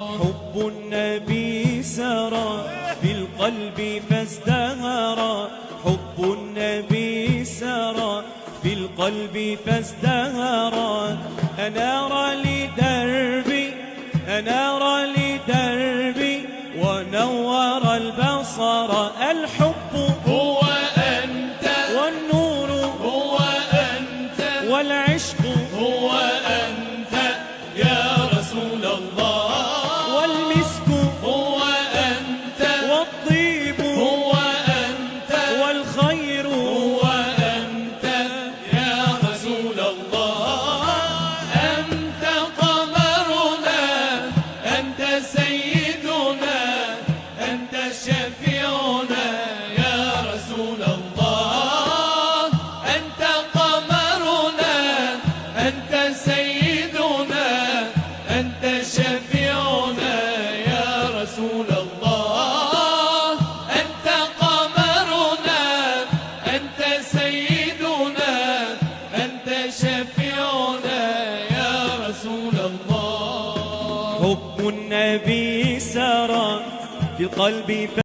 حب النبي سرى في القلب فازدهرا، حب النبي سرى في القلب فازدهرا. أنار لدربي ونور البصر. الحب هو أنت، والنور هو أنت، والعشق هو أنت يا رسول الله. والمسك هو أنت، والطيب هو أنت، والخير هو أنت يا رسول الله. أنت قمرنا، أنت سيدنا، أنت شفيعنا يا رسول الله. أنت قمرنا، أنت سيدنا، أنت شفيعنا يا رسول الله. أنت قمرنا، أنت سيدنا، أنت شفيعنا يا رسول الله. حب النبي سرى في القلب